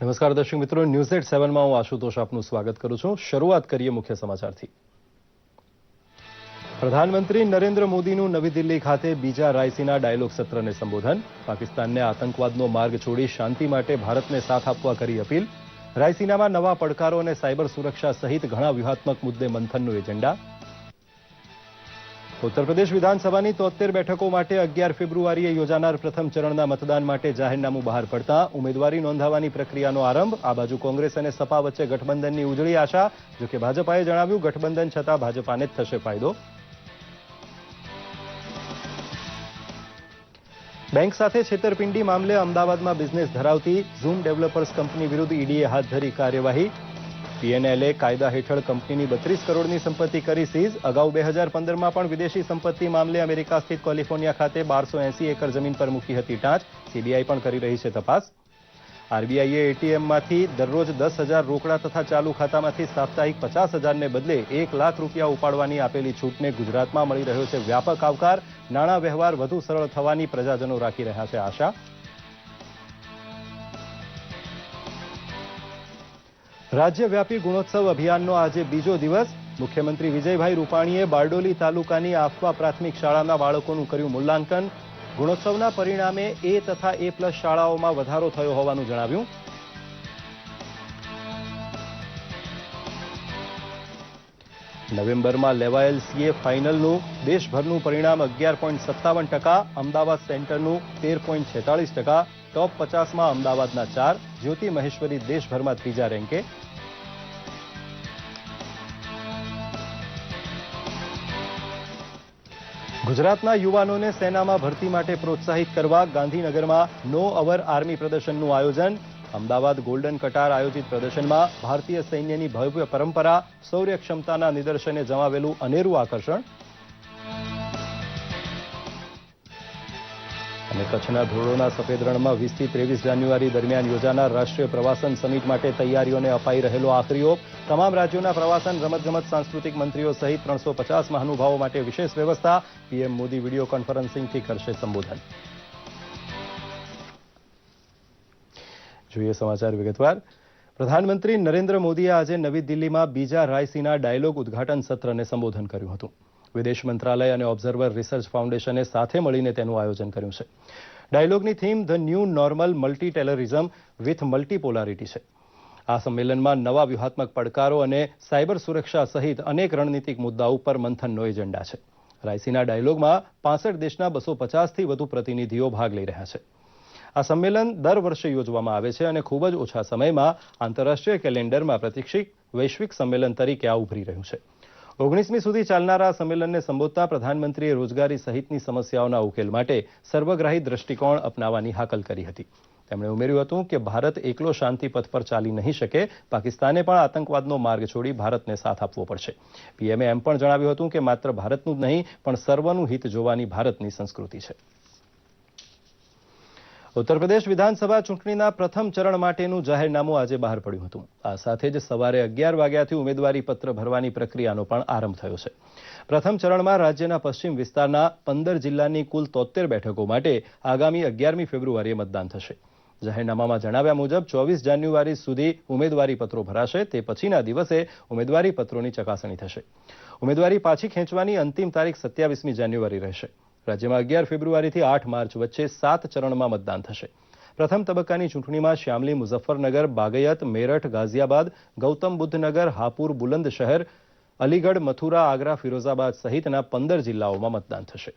નમસ્કાર દર્શક મિત્રો, ન્યૂઝ 7માં હું આશુતોષ આપનું સ્વાગત કરું છું. શરૂઆત કરીએ મુખ્ય સમાચારથી. પ્રધાનમંત્રી નરેન્દ્ર મોદીનું નવી દિલ્હી ખાતે બીજા રાયસીના ડાયલોગ સત્રને સંબોધન. પાકિસ્તાનને આતંકવાદનો માર્ગ છોડી શાંતિ માટે ભારતને સાથ આપવા કરી અપીલ. રાયસીનામાં નવા પડકારો અને સાયબર સુરક્ષા સહિત ઘણા વ્યૂહાત્મક મુદ્દે મંથનનું એજન્ડા. ઉત્તર પ્રદેશ વિધાનસભાની 73 બેઠકો માટે 11 ફેબ્રુઆરીએ યોજાનાર પ્રથમ ચરણના મતદાન માટે જાહેરનામું બહાર પડતા ઉમેદવારી નોંધાવવાની પ્રક્રિયાનો આરંભ. આ બાજુ કોંગ્રેસ અને સપા વચ્ચે ગઠબંધનની ઉજળી આશા. જોકે ભાજપાએ જણાવ્યું ગઠબંધન છતાં ભાજપાને જ થશે ફાયદો. બેંક સાથે છેતરપિંડી મામલે અમદાવાદમાં બિઝનેસ ધરાવતી ઝૂમ ડેવલપર્સ કંપની વિરુદ્ધ ઈડીએ હાથ ધરી કાર્યવાહી. પીએનએલએ કાયદા હેઠળ કંપનીની 32 કરોડની સંપત્તિ કરી સીઝ. અગાઉ 2015માં પણ વિદેશી સંપત્તિ મામલે અમેરિકા સ્થિત કેલિફોર્નિયા ખાતે 1280 એકર જમીન પર મૂકી હતી ટાંચ. સીબીઆઈ પણ કરી રહી છે તપાસ. આરબીઆઈએ એટીએમમાંથી દરરોજ 10,000 રોકડા તથા ચાલુ ખાતામાંથી સાપ્તાહિક 50,000ને બદલે 1 લાખ રૂપિયા ઉપાડવાની આપેલી છૂટને ગુજરાતમાં મળી રહ્યો છે વ્યાપક આવકાર. નાણાં વ્યવહાર વધુ સરળ થવાની પ્રજાજનો રાખી રહ્યા છે આશા. રાજ્યવ્યાપી ગુણોત્સવ અભિયાનનો આજે બીજો દિવસ. મુખ્યમંત્રી વિજયભાઈ રૂપાણીએ બારડોલી તાલુકાની આફવા પ્રાથમિક શાળાના બાળકોનું કર્યું મૂલ્યાંકન. ગુણોત્સવના પરિણામે એ તથા એ પ્લસ શાળાઓમાં વધારો થયો હોવાનું જણાવ્યું. નવેમ્બરમાં લેવાયેલ સીએ ફાઇનલનું દેશભરનું પરિણામ 11.57%. અમદાવાદ સેન્ટરનું 13.46%. ટોપ 50માં અમદાવાદના 4. જ્યોતિ મહેશ્વરી દેશભરમાં ત્રીજા રેન્કે. ગુજરાતના યુવાનોને સેનામાં ભરતી માટે પ્રોત્સાહિત કરવા ગાંધીનગરમાં નો અવર આર્મી પ્રદર્શનનું આયોજન. અમદાવાદ ગોલ્ડન કટાર આયોજિત પ્રદર્શનમાં ભારતીય સૈન્યની ભવ્ય પરંપરા, શૌર્ય ક્ષમતાના નિદર્શને જમાવેલું અનેરું આકર્ષણ. અને કચ્છના ધોરડોના સફેદ રણમાં 20 થી 23 જાન્યુઆરી દરમિયાન યોજાનાર રાષ્ટ્રીય પ્રવાસન સમિટ માટે તૈયારીઓને અપાઈ રહેલો આખરી ઓપ. તમામ રાજ્યોના પ્રવાસન, રમતગમત, સાંસ્કૃતિક મંત્રીઓ સહિત 350 મહાનુભાવો માટે વિશેષ વ્યવસ્થા. પીએમ મોદી વિડીયો કોન્ફરન્સિંગથી કરશે સંબોધન. જોઈએ સમાચાર વિગતવાર. પ્રધાનમંત્રી નરેન્દ્ર મોદીએ આજે નવી દિલ્હીમાં બીજા રાયસીના ડાયલોગ ઉદઘાટન સત્રને સંબોધન કર્યું હતું. વિદેશ મંત્રાલય અને ઓબ્ઝર્વર રિસર્ચ ફાઉન્ડેશને સાથે મળીને તેનું આયોજન કર્યું છે. ડાયલોગની theme the new normal multilateralism with multipolarity છે. આ સંમેલનમાં નવા વ્યૂહાત્મક પડકારો અને સાયબર સુરક્ષા સહિત અનેક રણનીતિક મુદ્દાઓ પર મંથનનો એજન્ડા છે. રાયસીના ડાયલોગમાં 65 દેશના 250થી વધુ પ્રતિનિધિઓ ભાગ લઈ રહ્યા છે. આ સંમેલન દર વર્ષે યોજવામાં આવે છે અને ખૂબ જ ઓછા સમયમાં આંતરરાષ્ટ્રીય કેલેન્ડરમાં પ્રતિષ્ઠિત વૈશ્વિક સંમેલન તરીકે આ ઉભરી રહ્યું છે. 19મી સુધી ચાલનારા આ સંમેલનને સંબોધતા પ્રધાનમંત્રીએ રોજગારી સહિતની સમસ્યાઓના ઉકેલ માટે સર્વગ્રાહી દ્રષ્ટિકોણ અપનાવવાની હાકલ કરી હતી. તેમણે ઉમેર્યું હતું કે ભારત એકલો શાંતિ પથ પર ચાલી નહીં શકે. પાકિસ્તાને પણ આતંકવાદનો માર્ગ છોડી ભારતને સાથ આપવો પડશે. પીએમએ એમ પણ જણાવ્યું હતું કે માત્ર ભારતનું જ નહીં પણ સર્વનું હિત જોવાની ભારતની સંસ્કૃતિ છે. ઉત્તર પ્રદેશ વિધાનસભા ચૂંટણીના પ્રથમ ચરણ માટેનું જાહેરનામું આજે બહાર પડ્યું હતું. આ સાથે જ સવારે 11 વાગ્યાથી ઉમેદવારી પત્ર ભરવાની પ્રક્રિયાનો પણ આરંભ થયો છે. પ્રથમ ચરણમાં રાજ્યના પશ્ચિમ વિસ્તારના 15 જિલ્લાની કુલ 73 બેઠકો માટે આગામી 11મી ફેબ્રુઆરીએ મતદાન થશે. જાહેરનામામાં જણાવ્યા મુજબ 24 જાન્યુઆરી સુધી ઉમેદવારી પત્રો ભરાશે. તે પછીના દિવસે ઉમેદવારી પત્રોની ચકાસણી થશે. ઉમેદવારી પાછી ખેંચવાની અંતિમ તારીખ 27મી જાન્યુઆરી રહેશે. રાજ્યમાં 11 ફેબ્રુઆરીથી 8 માર્ચ વચ્ચે 7 ચરણમાં મતદાન થશે. પ્રથમ તબક્કાની ચૂંટણીમાં શ્યામલી, મુઝફ્ફરનગર, બાગયત, મેરઠ, ગાઝિયાબાદ, ગૌતમ બુદ્ધનગર, હાપુર, બુલંદ શહેર, અલીગઢ, મથુરા, આગ્રા, ફિરોઝાબાદ સહિતના 15 જિલ્લાઓમાં મતદાન થશે.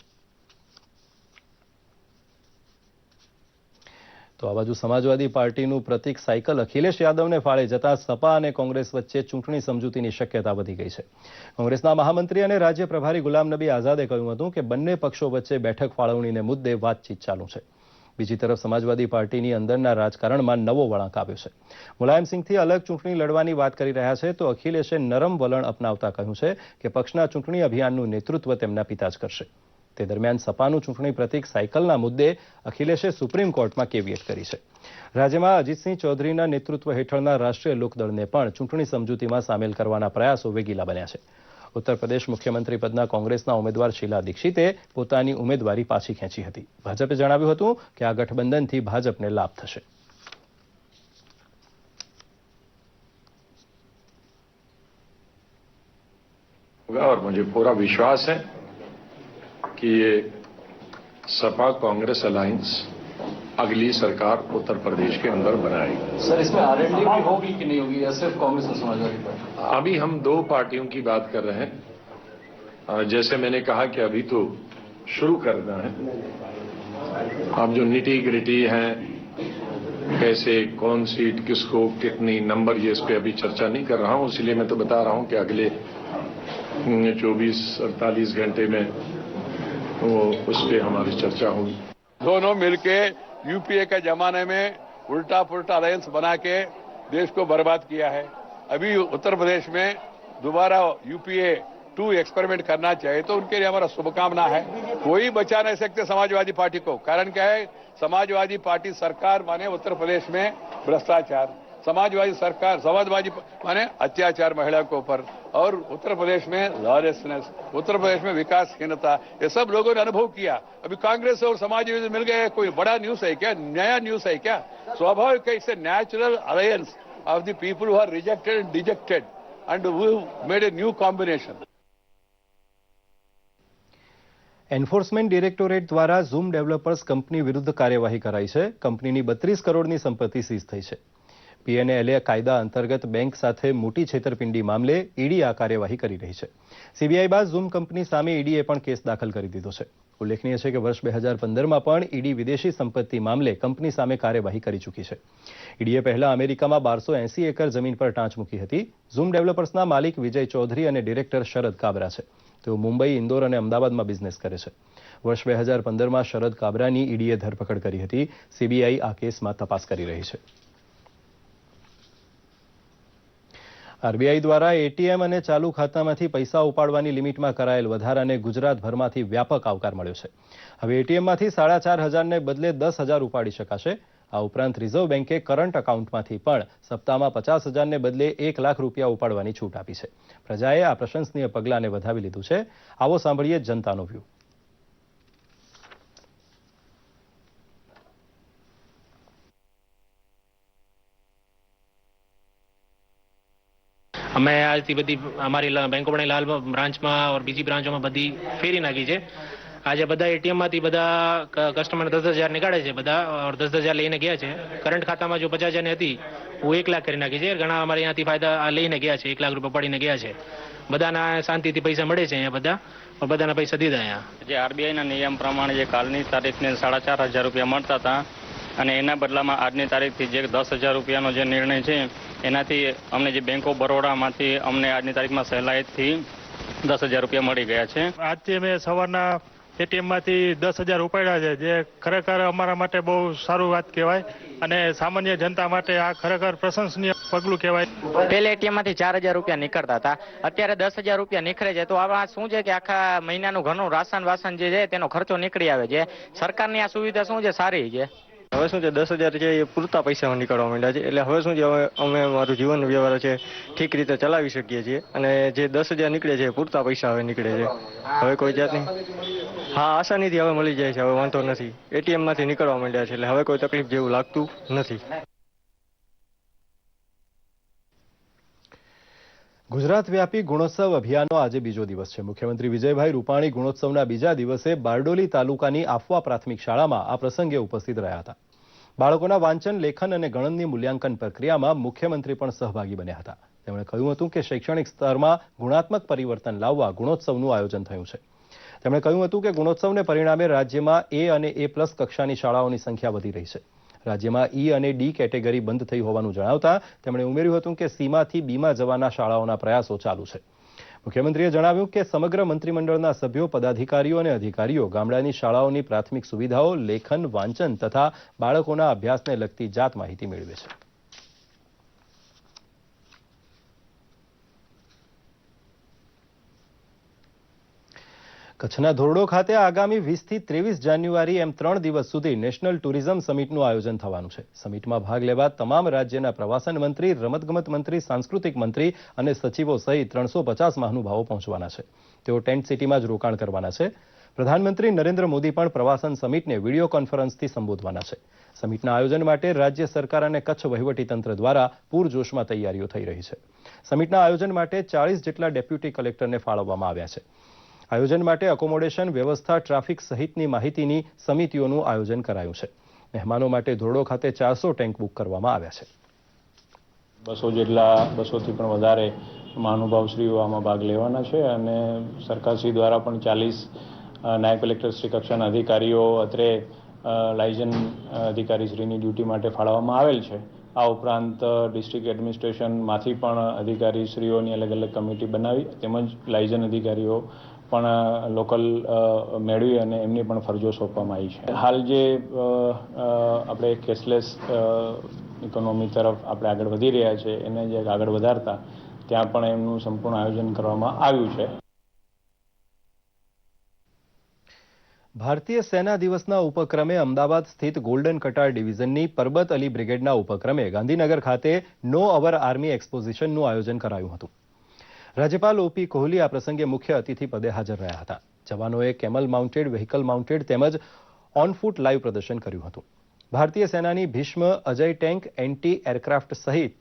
તો આ બાજુ સમાજવાદી પાર્ટીનું પ્રતિક સાયકલ અખિલેશ યાદવને ફાળે જતા સપા અને કોંગ્રેસ વચ્ચે ચૂંટણી સમજૂતીની શક્યતા વધી ગઈ છે. કોંગ્રેસના મહામંત્રી અને રાજ્ય પ્રભારી ગુલામ નબી આઝાદે કહ્યું હતું કે બંને પક્ષો વચ્ચે બેઠક ફાળવણીને મુદ્દે વાતચીત ચાલુ છે. બીજી તરફ સમાજવાદી પાર્ટીની અંદરના રાજકારણમાં નવો વળાંક આવ્યો છે. મુલાયમસિંહથી અલગ ચૂંટણી લડવાની વાત કરી રહ્યા છે તો અખિલેશે નરમ વલણ અપનાવતા કહ્યું છે કે પક્ષના ચૂંટણી અભિયાનનું નેતૃત્વ તેમના પિતા જ કરશે. તે દરમિયાન સપાનું ચૂંટણી પ્રતિક સાયકલના મુદ્દે અખિલેશે સુપ્રીમ કોર્ટમાં કેવિયેટ કરી છે. રાજ્યમાં અજીતસિંહ ચૌધરીના નેતૃત્વ હેઠળના રાષ્ટ્રીય લોકદળને પણ ચૂંટણી સમજૂતીમાં સામેલ કરવાના પ્રયાસો વેગીલા બન્યા છે. ઉત્તર પ્રદેશ મુખ્યમંત્રી પદના કોંગ્રેસના ઉમેદવાર શીલા દીક્ષિતે પોતાની ઉમેદવારી પાછી ખેંચી હતી. ભાજપે જણાવ્યું હતું કે આ ગઠબંધનથી ભાજપને લાભ થશે. होगा और मुझे पूरा विश्वास है कि ये सपा कांग्रेस अलायंस अगली सरकार उत्तर प्रदेश के अंदर बनाएगी। सर, इसमें आरएलडी भी होगी कि नहीं होगी या सिर्फ कांग्रेस और समाजवादी पार्टी? अभी हम दो पार्टियों की बात कर रहे हैं। जैसे मैंने कहा कि अभी तो शुरू करना है। अब जो निटी ग्रिटी है, कैसे कौन सीट किसको कितनी नंबर, ये इस पे अभी चर्चा नहीं कर रहा हूं। इसलिए मैं तो बता रहा हूं कि अगले 24-48 घंटे में वो उस पर हमारी चर्चा होगी। दोनों मिलके यूपीए के जमाने में उल्टा पुल्टा अलायंस बना के देश को बर्बाद किया है। अभी उत्तर प्रदेश में दोबारा यूपीए 2 एक्सपेरिमेंट करना चाहिए, तो उनके लिए हमारा शुभकामना है। कोई बचा नहीं सकते समाजवादी पार्टी को। कारण क्या है? समाजवादी पार्टी सरकार माने उत्तर प्रदेश में भ्रष्टाचार, समाजवादी माने अत्याचार महिला के ऊपर, और उत्तर प्रदेश में लॉलेसनेस, उत्तर प्रदेश में विकासहीनता, ये सब लोगों ने अनुभव किया। अभी कांग्रेस और समाजवादी मिल गए, कोई बड़ा न्यूज है क्या? नया न्यूज है क्या? स्वाभाविक है, it's a natural alliance of the people who are rejected and dejected and who made a new combination. Enforcement directorate દ્વારા ઝૂમ ડેવલપર્સ કંપની વિરુદ્ધ કાર્યવાહી કરાઈ છે. કંપનીની 32 કરોડની સંપત્તિ સીઝ થઈ છે. પીએનએલએ કાયદા અંતર્ગત બેંક સાથે મોટી છેતરપિંડી મામલે ઈડી આ કાર્યવાહી કરી રહી છે. સીબીઆઈ બાદ ઝૂમ કંપની સામે ઈડીએ પણ કેસ દાખલ કરી દીધો છે. ઉલ્લેખનીય છે કે વર્ષ 2015માં પણ ઈડી વિદેશી સંપત્તિ મામલે કંપની સામે કાર્યવાહી કરી ચૂકી છે. ઈડીએ પહેલા અમેરિકામાં 1280 એકર જમીન પર ટાંચ મૂકી હતી. ઝૂમ ડેવલપર્સના માલિક વિજય ચૌધરી અને ડિરેક્ટર શરદ કાબરા છે. તેઓ મુંબઈ, ઇન્દોર અને અમદાવાદમાં બિઝનેસ કરે છે. વર્ષ 2015માં શરદ કાબરાની ઈડીએ ધરપકડ કરી હતી. સીબીઆઈ આ કેસમાં તપાસ કરી રહી છે. આરબીઆઈ દ્વારા એટીએમ અને ચાલુ ખાતામાંથી પૈસા ઉપાડવાની લિમિટમાં કરાયેલ વધારાને ગુજરાતભરમાંથી વ્યાપક આવકાર મળ્યો છે. હવે એટીએમમાંથી 4500 ને બદલે 10,000 ઉપાડી શકાશે. આ ઉપરાંત રિઝર્વ બેન્કે કરંટ એકાઉન્ટમાંથી પણ સપ્તાહમાં 50,000 ને બદલે 1 લાખ રૂપિયા ઉપાડવાની છૂટ આપી છે. પ્રજાએ આ પ્રશંસનીય પગલાંને વધાવી લીધું છે. આવો સાંભળીએ જનતાનો વ્યૂ. અમે આજથી બધી અમારી બેંકોની લાલ બ્રાન્ચમાં और બીજી બ્રાન્ચોમાં બધી ફેરી નાખી છે. આજે બધા એટીએમમાંથી બધા કસ્ટમર 10,000 નીકાળે છે બધા, और 10,000 લઈને ગયા છે. કરંટ ખાતામાં જો 50,000 ની હતી वो 1 લાખ કરી નાખી છે. ઘણા અમારે અહીંયાથી ફાયદા લઈને ગયા છે, 1 લાખ રૂપિયા પડીને ગયા છે. બધાના શાંતિથી પૈસા મળે છે અહીંયા બધા, બધાના પૈસા દીધા અહીંયા. જે આરબીઆઈના નિયમ પ્રમાણે જે કાલની તારીખને 4,500 રૂપિયા મળતા હતા અને એના બદલામાં આજની તારીખથી જે 10,000 રૂપિયાનો જે નિર્ણય છે એનાથી અમને જે બેંક ઓફ બરોડામાંથી અમને આજની તારીખમાં સહેલાઈથી 10,000 રૂપિયા મળી ગયા છે. આજથી અમે સવારના એટીએમમાંથી 10,000 ઉપાડ્યા છે, જે ખરેખર અમારા માટે બહુ સારું વાત કહેવાય અને સામાન્ય જનતા માટે આ ખરેખર પ્રશંસનીય પગલું કહેવાય. પહેલે એટીએમમાંથી 4,000 રૂપિયા નીકળતા હતા, અત્યારે 10,000 રૂપિયા નીકળે છે. તો આ શું છે કે આખા મહિનાનું ઘરનું રાશન વાસન જે છે તેનો ખર્ચો નીકળી આવે છે. સરકારની આ સુવિધા શું છે, સારી છે. હવે શું છે 10,000 છે એ પૂરતા પૈસા નીકળવા માંડ્યા છે. એટલે હવે શું છે, હવે અમે અમારું જીવન વ્યવહાર છે ઠીક રીતે ચલાવી શકીએ છીએ અને જે 10,000 નીકળે છે પૂરતા પૈસા હવે નીકળે છે. હવે કોઈ જાતની હા આસાનીથી હવે મળી જાય છે, હવે વાંધો નથી. એટીએમમાંથી નીકળવા માંડ્યા છે એટલે હવે કોઈ તકલીફ જેવું લાગતું નથી. ગુજરાત વ્યાપી ગુણોત્સવ અભિયાનનો આજે બીજો દિવસ છે. મુખ્યમંત્રી વિજયભાઈ રૂપાણી ગુણોત્સવના બીજા દિવસે બારડોલી તાલુકાની આફવા પ્રાથમિક શાળામાં આ પ્રસંગે ઉપસ્થિત રહ્યા હતા. બાળકોના વાંચન, લેખન અને ગણનની મૂલ્યાંકન પ્રક્રિયામાં મુખ્યમંત્રી પણ સહભાગી બન્યા હતા. તેમણે કહ્યું હતું કે શૈક્ષણિક સ્તરમાં ગુણાત્મક પરિવર્તન લાવવા ગુણોત્સવનું આયોજન થયું છે. તેમણે કહ્યું હતું કે ગુણોત્સવને પરિણામે રાજ્યમાં A અને A+ કક્ષાની શાળાઓની સંખ્યા વધી રહી છે. રાજ્યમાં E અને D કેટેગરી બંધ થઈ હોવાનું જણાવતા તેમણે ઉમેર્યું હતું કે Cમાંથી Bમાં જવાના શાળાઓના પ્રયાસો ચાલુ છે. મુખ્યમંત્રીએ જણાવ્યું કે સમગ્ર મંત્રીમંડળના સભ્યો, પદાધિકારીઓ અને અધિકારીઓ ગામડાની શાળાઓની પ્રાથમિક સુવિધાઓ, લેખન, વાંચન તથા બાળકોના અભ્યાસને લગતી જાત માહિતી મેળવે છે. કચ્છના ધોરડો ખાતે આગામી 20 થી 23 જાન્યુઆરી એમ 3 દિવસ સુધી નેશનલ ટુરિઝમ સમિટનું આયોજન થવાનું છે. સમિટમાં ભાગ લેવા તમામ રાજ્યના પ્રવાસન મંત્રી, રમતગમત મંત્રી, સાંસ્કૃતિક મંત્રી અને સચિવો સહિત 350 મહાનુભાવો પહોંચવાના છે. તેઓ ટેન્ટ સિટીમાં જ રોકાણ કરવાના છે. પ્રધાનમંત્રી નરેન્દ્ર મોદી પણ પ્રવાસન સમિટને વિડીયો કોન્ફરન્સથી સંબોધવાના છે. સમિટના આયોજન માટે રાજ્ય સરકાર અને કચ્છ વહીવટીતંત્ર દ્વારા પૂરજોશમાં તૈયારીઓ થઈ રહી છે. સમિટના આયોજન માટે 40 જેટલા ડેપ્યુટી કલેક્ટરને ફાળવવામાં આવ્યા છે. આયોજન માટે એકોમોડેશન વ્યવસ્થા, ટ્રાફિક સહિતની માહિતીની સમિતિઓનું આયોજન કરાયું છે. મહેમાનો માટે ધોરડો ખાતે 400 ટેન્ક બુક કરવામાં આવ્યા છે. 200થી પણ વધારે મહાનુભાવશ્રીઓ આમાં ભાગ લેવાના છે અને સરકારશ્રી દ્વારા પણ 40 નાયબ કલેક્ટરશ્રી કક્ષાના અધિકારીઓ અત્રે લાયઝન અધિકારીશ્રીની ડ્યુટી માટે ફાળવવામાં આવેલ છે. આ ઉપરાંત ડિસ્ટ્રિક્ટ એડમિનિસ્ટ્રેશનમાંથી પણ અધિકારીશ્રીઓની અલગ અલગ કમિટી બનાવી તેમજ લાયઝન અધિકારીઓ પણ લોકલ મેળવી અને એમની પણ ફરજો સોંપવામાં આવી છે. હાલ જે આપણે કેશલેસ ઇકોનોમી તરફ આપણે આગળ વધી રહ્યા છે એને જે આગળ વધારતા ત્યાં પણ એમનું સંપૂર્ણ આયોજન કરવામાં આવ્યું છે. ભારતીય સેના દિવસના ઉપક્રમે અમદાવાદ સ્થિત ગોલ્ડન કટાર ડિવિઝનની પરબત અલી બ્રિગેડના ઉપક્રમે ગાંધીનગર ખાતે નો અવર આર્મી એક્સપોઝિશનનું આયોજન કરાયું હતું. રાજ્યપાલ OP કોહલી આ પ્રસંગે મુખ્ય અતિથિ પદે હાજર રહ્યા હતા. જવાનોએ કેમલ માઉન્ટેડ, વ્હીકલ માઉન્ટેડ તેમજ ઓન ફૂટ લાઈવ પ્રદર્શન કર્યું હતું. ભારતીય સેનાની Bhishma, Ajay tank, anti aircraft સહિત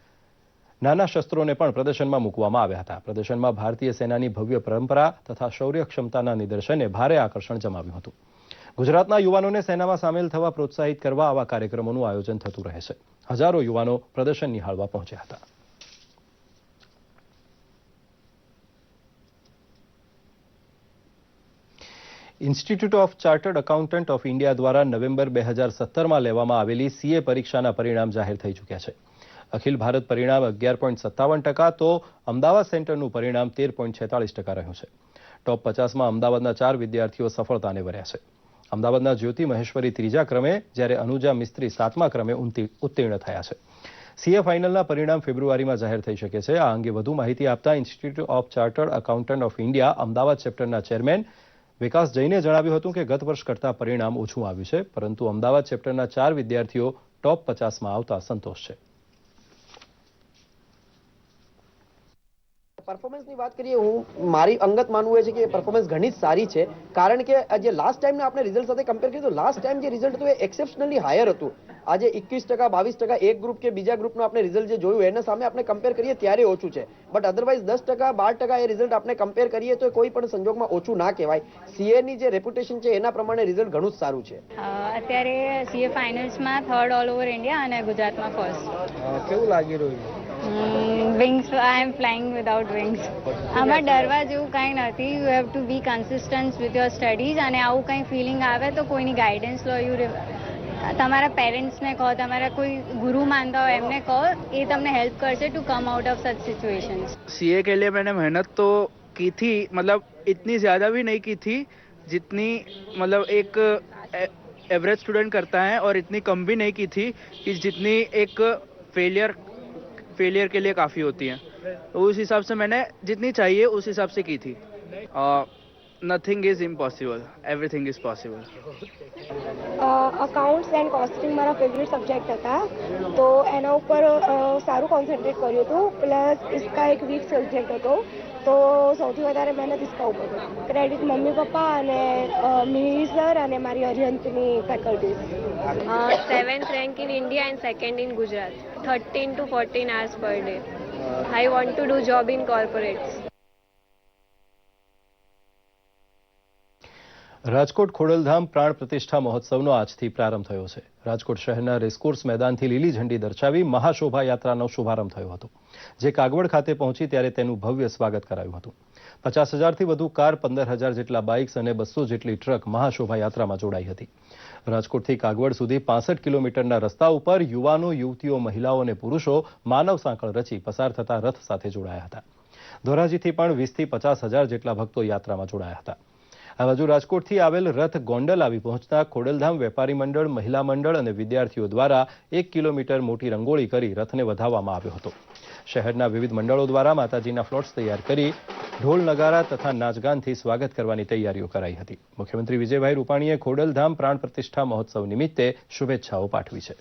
નાના શસ્ત્રોને પણ પ્રદર્શનમાં મૂકવામાં આવ્યા હતા. પ્રદર્શનમાં ભારતીય સેનાની ભવ્ય પરંપરા તથા શૌર્ય ક્ષમતાના નિદર્શને ભારે આકર્ષણ જમાવ્યું હતું. ગુજરાતના યુવાનોને સેનામાં સામેલ થવા પ્રોત્સાહિત કરવા આવા કાર્યક્રમોનું આયોજન થતું રહે છે. હજારો યુવાનો પ્રદર્શન નિહાળવા પહોંચ્યા હતા. Institute of Chartered Accountant of India દ્વારા નવેમ્બર 2017માં લેવામાં આવેલી CA પરીક્ષાના પરિણામ જાહેર થઈ ચૂક્યા છે. અખિલ ભારત પરિણામ 11.57%, તો અમદાવાદ સેન્ટરનું પરિણામ 13.46% રહ્યું છે. ટોપ 50માં અમદાવાદના 4 વિદ્યાર્થીઓ સફળતાને વર્યા છે. અમદાવાદના જ્યોતિ મહેશ્વરી 3જા ક્રમે, જ્યારે અનુજા મિસ્ત્રી 7મા ક્રમે ઉત્તીર્ણ થયા છે. CA ફાઇનલના પરિણામ ફેબ્રુઆરીમાં જાહેર થઈ શકે છે. આ અંગે વધુ માહિતી આપતા Institute of Chartered Accountant of India Ahmedabad ચેપ્ટરના ચેરમેન વિકાસ જૈને જણાવ્યું હતું કે ગત વર્ષ કરતાં પરિણામ ઓછું આવ્યું છે, પરંતુ અમદાવાદ ચેપ્ટરના 4 વિદ્યાર્થીઓ ટોપ 50માં આવતા સંતોષ છે. પરફોર્મન્સની વાત કરીએ, મારી અંગત માનવું એ છે કે પરફોર્મન્સ ઘણી જ સારી છે, કારણ કે જે લાસ્ટ ટાઈમને આપણે રિઝલ્ટ સાથે કમ્પેર કરીએ તો લાસ્ટ ટાઈમ જે રિઝલ્ટ હતું એ એક્સેપ્શનલી હાયર હતું. આજે 21%, 22% એક ગ્રુપ કે બીજા ગ્રુપનું આપણે રિઝલ્ટ જે જોયું એના સામે આપણે કમ્પેર કરીએ ત્યારે ઓછું છે, બટ અધરવાઇઝ 10%, 12% એ રિઝલ્ટ આપણે કમ્પેર કરીએ તો કોઈ પણ સંજોગમાં ઓછું ના કહેવાય. CA ની જે રેપ્યુટેશન છે એના પ્રમાણે રિઝલ્ટ ઘણું જ સારું છે. અત્યારે CA ફાઇનલ્સમાં 3rd ઓલ ઓવર ઇન્ડિયા અને ગુજરાતમાં ફર્સ્ટ. કેવું લાગી રહ્યું? Wings, I am flying without wings. આમાં ડરવા જેવું કંઈ નથી. You have to be consistent with your studies, અને આવું કંઈ ફિલિંગ આવે તો કોઈની ગાઈડન્સ લો. તમારા પેરેન્ટ્સને કહો, તમારા કોઈ ગુરુ માનતા हो એમને કહો, એ તમને हेल्प करसे to come out of such situations. CA के लिए मैंने मेहनत तो की थी, मतलब इतनी ज़्यादा भी नहीं की थी जितनी मतलब एक एवरेज स्टूडेंट करता है, और इतनी कम भी नहीं की थी कि जितनी एक फेलियर के लिए काफ़ी होती हैं. तो उस हिसाब से मैंने जितनी चाहिए उस हिसाब से की थी. Nothing is impossible, everything is possible. Accounts and costing મારા ફેવરેટ સબ્જેક્ટ હતા, તો એના ઉપર સારું કોન્સન્ટ્રેટ કર્યું હતું. પ્લસ ઇસકા એક વીક સબ્જેક્ટ હતો, તો સૌથી વધારે મહેનત ઇસકા ઉપર હતી. ક્રેડિટ મમ્મી પપ્પા અને મિહિર સર અને મારી અરિહંતની faculties. 7th rank in India and 2nd in Gujarat. 13 to 14 hours per day. I want to do job in corporates. Rajkot Khodaldham પ્રાણ પ્રતિષ્ઠા મહોત્સવનો આજથી પ્રારંભ થયો છે. રાજકોટ શહેરના રેસકોર્સ મેદાનથી લીલી ઝંડી દર્શાવી મહાશોભાયાત્રાનો શુભારંભ થયો હતો, જે કાગવડ ખાતે પહોંચી ત્યારે તેનું ભવ્ય સ્વાગત કરાયું હતું. 50,000થી વધુ કાર, 15,000 જેટલા બાઇક્સ અને 200 જેટલી ટ્રક મહાશોભાયાત્રામાં જોડાઈ હતી. રાજકોટથી કાગવડ સુધી 65 કિલોમીટરના રસ્તા ઉપર યુવાનો, યુવતીઓ, મહિલાઓ અને પુરુષો માનવ સાંકળ રચી પસાર થતા રથ સાથે જોડાયા હતા. ધોરાજીથી પણ 20,000થી 50,000 જેટલા ભક્તો યાત્રામાં જોડાયા હતા. આ બાજુ રાજકોટથી આવેલ રથ ગોંડલ આવી પહોંચતા ખોડલધામ વેપારી મંડળ, મહિલા મંડળ અને વિદ્યાર્થીઓ દ્વારા 1 કિલોમીટર મોટી રંગોળી કરી રથને વધાવવામાં આવ્યો હતો. શહેરના વિવિધ મંડળો દ્વારા માતાજીના ફ્લોટ્સ તૈયાર કરી ઢોલ, નગારા તથા નાચગાનથી સ્વાગત કરવાની તૈયારીઓ કરાઈ હતી. મુખ્યમંત્રી વિજયભાઈ રૂપાણીએ ખોડલધામ પ્રાણ પ્રતિષ્ઠા મહોત્સવ નિમિત્તે શુભેચ્છાઓ પાઠવી છે.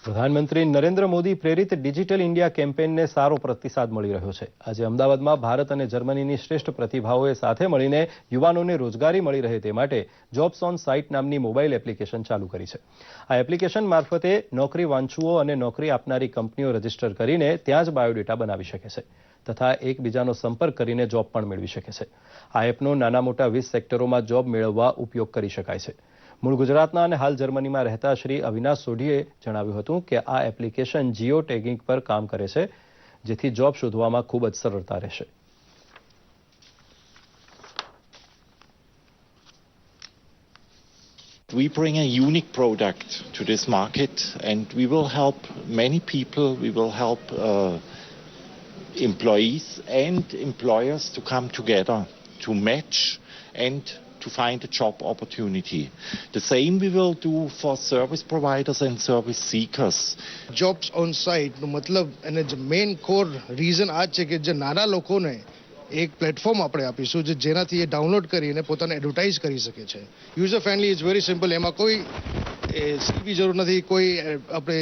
પ્રધાનમંત્રી નરેન્દ્ર મોદી પ્રેરિત ડિજિટલ ઇન્ડિયા કેમ્પેઇનને સારો પ્રતિસાદ મળી રહ્યો છે. આજે અમદાવાદમાં ભારત અને જર્મનીની શ્રેષ્ઠ પ્રતિભાઓએ સાથે મળીને યુવાનોને રોજગારી મળી રહે તે માટે જોબ્સ ઓન સાઇટ નામની મોબાઈલ એપ્લિકેશન ચાલુ કરી છે. આ એપ્લિકેશન મારફતે નોકરી વાંચુઓ અને નોકરી આપનારી કંપનીઓ રજીસ્ટર કરીને ત્યાં જ બાયોડેટા બનાવી શકે છે તથા એકબીજાનો સંપર્ક કરીને જોબ પણ મેળવી શકે છે. આ એપનો નાના મોટા 20 સેક્ટરોમાં જોબ મેળવવા ઉપયોગ કરી શકાય છે. મૂળ ગુજરાતના અને હાલ જર્મનીમાં રહેતા શ્રી અવિનાશ સોઢીએ જણાવ્યું હતું કે આ એપ્લિકેશન જીઓ ટેગિંગ પર કામ કરે છે, જેથી જોબ શોધવામાં ખૂબ જ સરળતા રહેશે. We bring a unique product to this market and we will help many people. We will help employees and employers to come together to match and to find a job opportunity. The same we will do for service providers and service seekers. Jobs on site નો મતલબ અને જે main core reason આ છે કે જે નાના લોકોને એક પ્લેટફોર્મ આપણે આપીશું જેનાથી એ ડાઉનલોડ કરીને પોતાને એડવર્ટાઇઝ કરી શકે છે. User friendly is very simple. એમાં કોઈ સીવી જરૂર નથી, કોઈ આપણે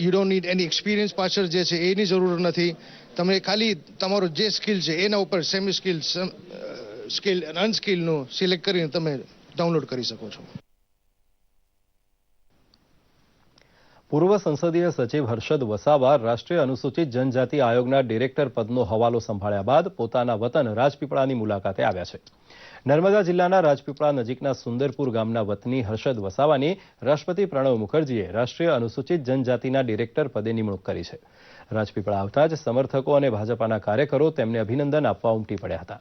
you don't need any experience પાછળ જે છે એની જરૂર નથી. તમે ખાલી તમારો જે સ્કિલ છે એના ઉપર સેમી સ્કિલ અને અનસ્કિલનું સિલેક્ટ કરીને તમે ડાઉનલોડ કરી શકો છો. પૂર્વ સંસદીય સચિવ હર્ષદ વસાવા રાષ્ટ્રીય અનુસૂચિત જનજાતિ આયોગના ડિરેક્ટર પદનો હવાલો સંભાળ્યા બાદ પોતાના વતન રાજપીપળાની મુલાકાતે આવ્યા છે. નર્મદા જિલ્લાના રાજપીપળા નજીકના સુંદરપુર ગામના વતની હર્ષદ વસાવાની રાષ્ટ્રપતિ પ્રણવ મુખર્જીએ રાષ્ટ્રીય અનુસૂચિત જનજાતિના ડિરેક્ટર પદે નિમણૂક કરી છે. રાજપીપળા આવતા જ સમર્થકો અને ભાજપાના કાર્યકરો તેમને અભિનંદન આપવા ઉમટી પડ્યા હતા.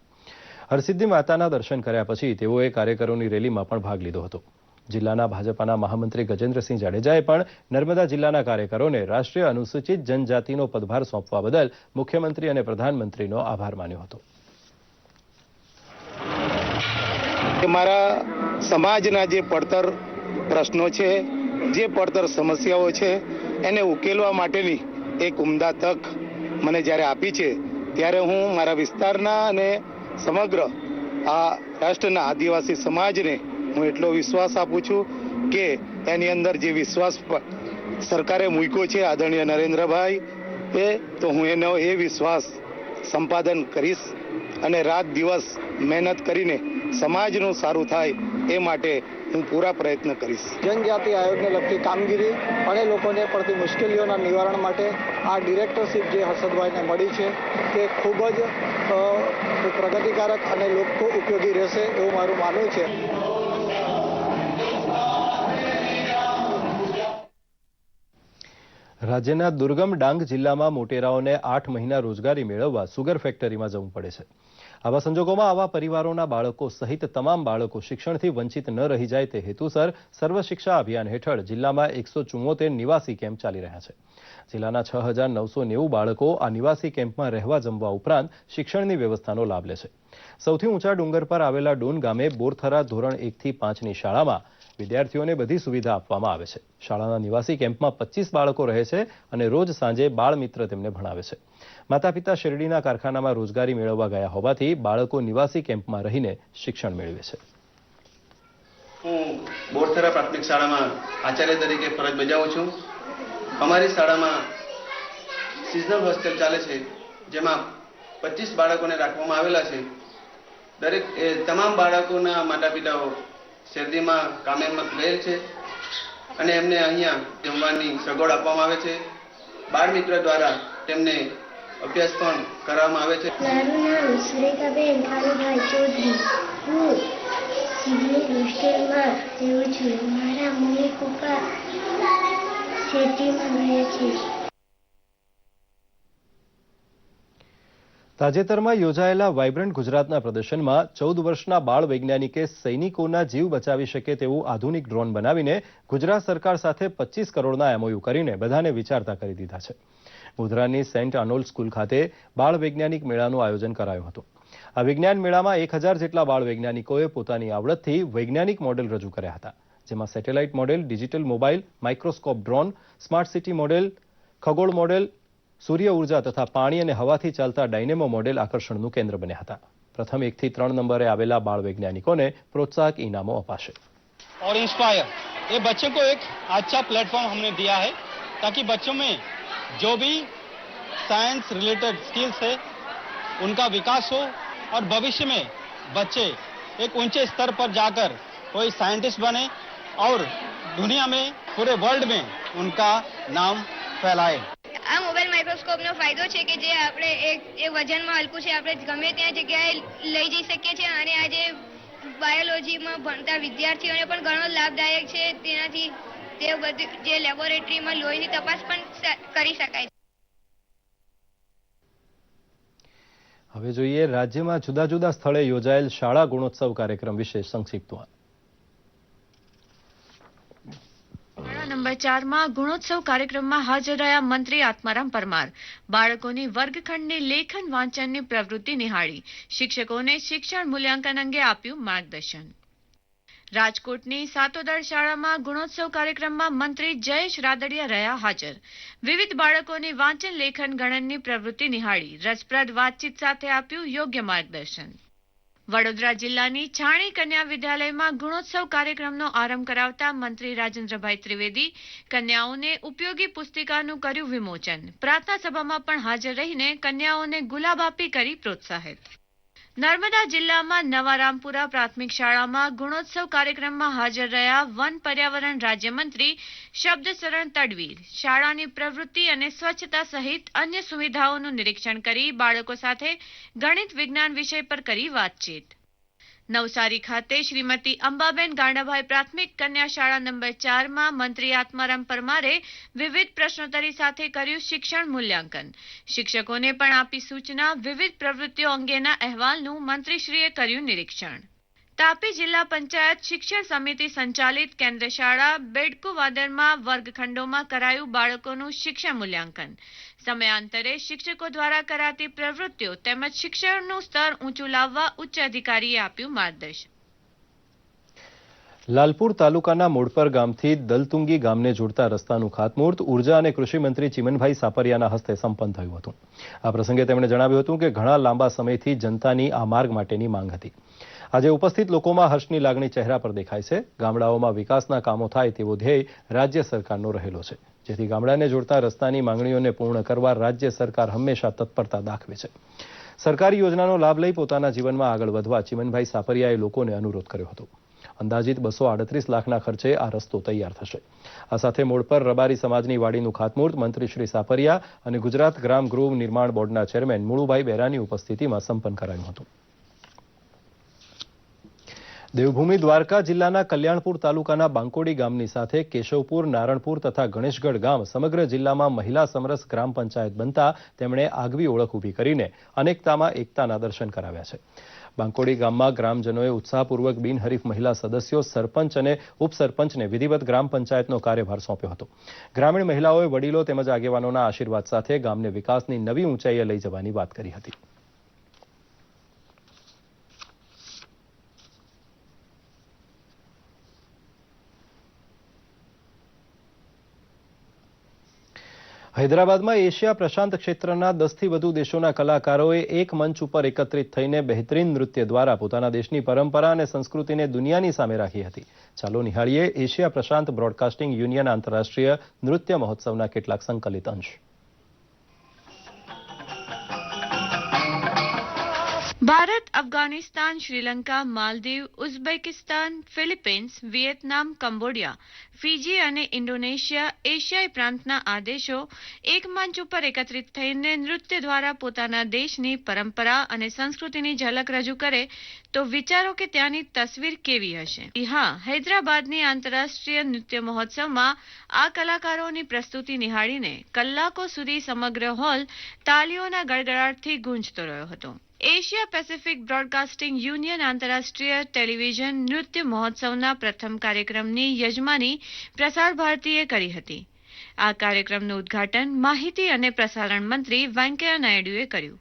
હરસિદ્ધિ માતાના દર્શન કર્યા પછી તેઓએ કાર્યકરોની રેલીમાં પણ ભાગ લીધો હતો. જિલ્લાના ભાજપાના મહામંત્રી ગજેન્દ્રસિંહ જાડેજાએ પણ નર્મદા જિલ્લાના કાર્યકરોને રાષ્ટ્રીય અનુસૂચિત જનજાતિનો પદભાર સોંપવા બદલ મુખ્યમંત્રી અને પ્રધાનમંત્રીનો આભાર માન્યો હતો. મારા સમાજના જે પડતર પ્રશ્નો છે, જે પડતર સમસ્યાઓ છે, એને ઉકેલવા માટેની એક ઉમદા તક મને જ્યારે આપી છે, ત્યારે હું મારા વિસ્તારના અને સમગ્ર આ રાષ્ટ્રના આદિવાસી સમાજને હું એટલો વિશ્વાસ આપું છું કે એની અંદર જે વિશ્વાસ સરકારે મૂક્યો છે આદરણીય નરેન્દ્રભાઈ તો હું એનો એ વિશ્વાસ સંપાદન કરીશ અને રાત દિવસ મહેનત કરીને સમાજનું સારું થાય એ માટે હું પૂરા પ્રયત્ન કરીશ. જનજાતિ આયોગને લગતી કામગીરી અને લોકોને પડતી મુશ્કેલીઓના નિવારણ માટે આ ડિરેક્ટરશીપ જે હર્ષદભાઈને મળી છે તે ખૂબ જ પ્રગતિકારક અને લોકો ઉપયોગી રહેશે એવું મારું માનવું છે. રાજ્યના દુર્ગમ ડાંગ જિલ્લામાં મોટેરાઓને 8 મહિના રોજગારી મેળવવા સુગર ફેક્ટરીમાં જવું પડે છે. આવા સંજોગોમાં આવા પરિવારોના બાળકો સહિત તમામ બાળકો શિક્ષણથી વંચિત ન રહી જાય તે હેતુસર સર્વ શિક્ષા અભિયાન હેઠળ જિલ્લામાં 174 નિવાસી કેમ્પ ચાલી રહ્યા છે. જિલ્લાના 6,990 બાળકો આ નિવાસી કેમ્પમાં રહેવા જમવા ઉપરાંત શિક્ષણની વ્યવસ્થાનો લાભ લે છે. સૌથી ઊંચા ડુંગર પર આવેલા ડોન ગામે બોરથરા ધોરણ 1 થી 5ની શાળામાં વિદ્યાર્થીઓને બધી સુવિધા આપવામાં આવે છે. શાળાના નિવાસી કેમ્પમાં 25 બાળકો રહે છે અને રોજ સાંજે બાળ મિત્ર તેમને ભણાવે છે. માતા પિતા શેરડીના કારખાનામાં રોજગારી મેળવવા ગયા હોવાથી બાળકો નિવાસી કેમ્પમાં રહીને શિક્ષણ મેળવે છે. હું બોરથરા પ્રાથમિક શાળામાં આચાર્ય તરીકે ફરજ બજાવું છું. અમારી શાળામાં સિઝનલ હોસ્ટેલ ચાલે છે, જેમાં 25 બાળકોને રાખવામાં આવેલા છે. દરેક તમામ બાળકોના માતા પિતાઓ શેરડીમાં કામે ગયેલ છે અને એમને અહીંયા જમવાની સગવડ આપવામાં આવે છે. બાળ મિત્ર દ્વારા તેમને અભ્યાસ પણ કરવામાં આવે છે. મારું નામ સુરેખાબેન કાળુભાઈ ચૌધરી. હું સિવિલ હોસ્ટેલમાં રહું છું. મારા મમ્મી પપ્પા શેરડીમાં રહે છે. તાજેતરમાં યોજાયેલા વાઇબ્રન્ટ ગુજરાતના પ્રદર્શનમાં 14 વર્ષના બાળ વૈજ્ઞાનિકે સૈનિકોના જીવ બચાવી શકે તેવું આધુનિક ડ્રોન બનાવીને ગુજરાત સરકાર સાથે 25 કરોડના એમઓયુ કરીને બધાને વિચારતા કરી દીધા છે. ગોધરાની સેન્ટ આર્નોલ્ડ સ્કૂલ ખાતે બાળ વૈજ્ઞાનિક મેળાનું આયોજન કરાયું હતું. આ વિજ્ઞાન મેળામાં 1000 જેટલા બાળ વૈજ્ઞાનિકોએ પોતાની આવડતથી વૈજ્ઞાનિક મોડેલ રજૂ કર્યા હતા, જેમાં satellite model, digital mobile, microscope drone, smart city model, ખગોળ મોડેલ, સૂર્ય ઉર્જા તથા પાણી અને હવાથી ચાલતા ડાયનેમો મોડેલ આકર્ષણનું કેન્દ્ર બન્યા હતા. પ્રથમ 1 થી 3 નંબરે આવેલા બાળ વૈજ્ઞાનિકોને પ્રોત્સાહક ઇનામો અપાશે. और इंस्पायर, ये बच्चे को एक अच्छा प्लेटफॉर्म हमने दिया है ताकि बच्चों में जो भी साइंस रिलेटेड स्किल्स है उनका विकास हो और भविष्य में बच्चे एक ऊंचे स्तर पर जाकर कोई साइंटिस्ट बने और दुनिया में पूरे वर्ल्ड में उनका नाम फैलाए। આ મોબાઈલ માઇક્રોસ્કોપનો ફાયદો છે કે જે આપણે એક વજનમાં હલકું છે, આપણે ગમે ત્યાં જગ્યાએ લઈ જઈ શકીએ છીએ અને આજે બાયોલોજીમાં ભણતા વિદ્યાર્થીઓને પણ ઘણો લાભદાયક છે. તેનાથી તે બધી જે લેબોરેટરીમાં લોહીની તપાસ પણ કરી શકાય. હવે જોઈએ રાજ્યમાં જુદા જુદા સ્થળે યોજાયેલ શાળા ગુણોત્સવ કાર્યક્રમ વિશે સંક્ષિપ્તમાં. શાળા નંબર 4માં ગુણોત્સવ કાર્યક્રમમાં હાજર રહ્યા મંત્રી આત્મારામ પરમાર બાળકોની વર્ગખંડની લેખન વાંચનની પ્રવૃત્તિ નિહાળી શિક્ષકોને શિક્ષણ મૂલ્યાંકન અંગે આપ્યું માર્ગદર્શન. રાજકોટની સાતોદર શાળામાં ગુણોત્સવ કાર્યક્રમમાં મંત્રી જયેશ રાદડિયા રહ્યા હાજર. વિવિધ બાળકોની વાંચન લેખન ગણનની પ્રવૃત્તિ નિહાળી રસપ્રદ વાતચીત સાથે આપ્યું યોગ્ય માર્ગદર્શન. વડોદરા જિલ્લાની છાણી કન્યા વિદ્યાલયમાં ગુણોત્સવ કાર્યક્રમનો આરંભ કરાવતા મંત્રી રાજેન્દ્રભાઈ ત્રિવેદી કન્યાઓને ઉપયોગી પુસ્તિકાનું કર્યું વિમોચન. પ્રાર્થના સભામાં પણ હાજર રહીને કન્યાઓને ગુલાબ આપી કરી પ્રોત્સાહિત. નર્મદા જિલ્લામાં નવા રામપુરા પ્રાથમિક શાળામાં ગુણોત્સવ કાર્યક્રમમાં હાજર રહ્યા વન પર્યાવરણ રાજ્યમંત્રી શબ્દશરણ તડવીર શાળાની પ્રવૃત્તિ અને સ્વચ્છતા સહિત અન્ય સુવિધાઓનું નિરીક્ષણ કરી બાળકો સાથે ગણિત વિજ્ઞાન વિષય પર કરી વાતચીત. નવસારી ખાતે શ્રીમતી અંબાબેન ગાંડાભાઈ પ્રાથમિક કન્યા શાળા નંબર 4માં મંત્રી આત્મારામ પરમારે વિવિધ પ્રશ્નોત્તરી સાથે કર્યું શિક્ષણ મૂલ્યાંકન. શિક્ષકોને પણ આપી સૂચના. વિવિધ પ્રવૃત્તિઓ અંગેના અહેવાલનું મંત્રીશ્રીએ કર્યું નિરીક્ષણ. તાપી જિલ્લા પંચાયત શિક્ષણ સમિતિ સંચાલિત કેન્દ્ર શાળા બેડકુવાદરમાં વર્ગખંડોમાં કરાયું બાળકોનું શિક્ષણ મૂલ્યાંકન. સમયાંતરે શિક્ષકો દ્વારા કરાતી પ્રવૃત્તિઓ તેમજ શિક્ષણનું સ્તર ઊંચું લાવવા ઉચ્ચ અધિકારીએ આપ્યું માર્ગદર્શન. લાલપુર તાલુકાના મોડપર ગામથી દલતુંગી ગામને જોડતા રસ્તાનું ખાતમુહૂર્ત ઉર્જા અને કૃષિ મંત્રી ચીમનભાઈ સાપરિયાના હસ્તે સંપન્ન થયું હતું. આ પ્રસંગે તેમણે જણાવ્યું હતું કે ઘણા લાંબા સમયથી જનતાની આ માર્ગ માટેની માંગ હતી. આજે ઉપસ્થિત લોકોમાં હર્ષની લાગણી ચહેરા પર દેખાય છે. ગામડાઓમાં વિકાસના કામો થાય તેવો ધ્યેય રાજ્ય સરકારનો રહેલો છે, જેથી ગામડાને જોડતા રસ્તાની માંગણીઓને પૂર્ણ કરવા રાજ્ય સરકાર હંમેશા તત્પરતા દાખવે છે. સરકારી યોજનાનો લાભ લઈ પોતાના જીવનમાં આગળ વધવા ચીમનભાઈ સાપરિયાએ લોકોને અનુરોધ કર્યો હતો. અંદાજિત 238 લાખના ખર્ચે આ રસ્તો તૈયાર થશે. આ સાથે મોડપર રબારી સમાજની વાડીનું ખાતમુહૂર્ત મંત્રી શ્રી સાપરિયા અને ગુજરાત ગ્રામ ગૃહ નિર્માણ બોર્ડના ચેરમેન મુળુભાઈ બેરાની ઉપસ્થિતિમાં સંપન્ન કરાયું હતું. દેવભૂમિ દ્વારકા જિલ્લાના કલ્યાણપુર તાલુકાના બાંકોડી ગામની સાથે કેશવપુર, નારણપુર તથા ગણેશગઢ ગામ સમગ્ર જિલ્લામાં મહિલા સમરસ ગ્રામ પંચાયત બનતા તેમણે આગવી ઓળખ ઊભી કરીને અનેકતામાં એકતાના દર્શન કરાવ્યા છે. બાંકોડી ગામમાં ગ્રામજનોએ ઉત્સાહપૂર્વક બિનહરીફ મહિલા સદસ્યો, સરપંચ અને ઉપસરપંચને વિધિવત ગ્રામ પંચાયતનો કાર્યભાર સોંપ્યો હતો. ગ્રામીણ મહિલાઓએ વડીલો તેમજ આગેવાનોના આશીર્વાદ સાથે ગામને વિકાસની નવી ઊંચાઈએ લઈ જવાની વાત કરી હતી. હૈદરાબાદમાં એશિયા પ્રશાંત ક્ષેત્રના 10થી વધુ દેશોના કલાકારોએ એક મંચ ઉપર એકત્રિત થઈને બહેતરીન નૃત્ય દ્વારા પોતાના દેશની પરંપરા અને સંસ્કૃતિને દુનિયાની સામે રાખી હતી. ચાલો નિહાળીએ એશિયા પ્રશાંત બ્રોડકાસ્ટિંગ યુનિયન આંતરરાષ્ટ્રીય નૃત્ય મહોત્સવના કેટલાક સંકલિત અંશ. Bharat, Afghanistan, Sri Lanka, Maldives, Uzbekistan, Philippines, Vietnam, Cambodia, Fiji અને ઇન્ડોનેશિયા એશિયાઈ પ્રાંતના આ દેશો એક મંચ ઉપર એકત્રિત થઈને નૃત્ય દ્વારા પોતાના દેશની પરંપરા અને સંસ્કૃતિની ઝલક રજૂ કરે તો વિચારો કે ત્યાંની તસવીર કેવી હશે. હા, હૈદરાબાદની આંતરરાષ્ટ્રીય નૃત્ય મહોત્સવમાં આ કલાકારોની પ્રસ્તુતિ નિહાળીને કલાકો સુધી સમગ્ર હોલ તાલીઓના ગડગડાટથી ગૂંજતો રહ્યો હતો. એશિયા પેસિફિક બ્રોડકાસ્ટિંગ યુનિયન આંતરરાષ્ટ્રીય ટેલિવિઝન નૃત્ય મહોત્સવના પ્રથમ કાર્યક્રમની યજમાની પ્રસાર ભારતીએ કરી હતી. આ કાર્યક્રમનું ઉદ્ઘાટન માહિતી અને પ્રસારણ મંત્રી વેંકૈયા નાયડુએ કર્યું.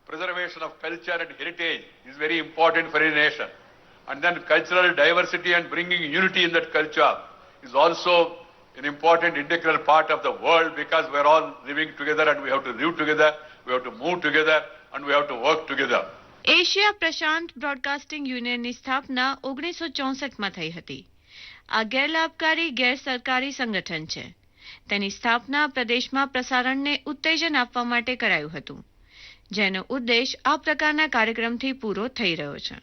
Preservation of culture and heritage is very important for a nation. And then cultural diversity and bringing unity in that culture is also an important integral part of the world because we're all living together and we have to live together, we have to move together and we have to work together. Asia પ્રશાંત broadcasting યુનિયનની સ્થાપના 1964માં થઈ હતી. આ ગેરલાભકારી ગેરસરકારી સંગઠન છે. તેની સ્થાપના પ્રદેશમાં પ્રસારણને ઉત્તેજન આપવા માટે કરાયું હતું, જેનો ઉદ્દેશ આ પ્રકારના કાર્યક્રમથી પૂરો થઈ રહ્યો છે.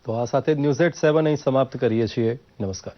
તો આ સાથે ન્યૂઝ એટ 7 અહીં સમાપ્ત કરીએ છીએ. નમસ્કાર.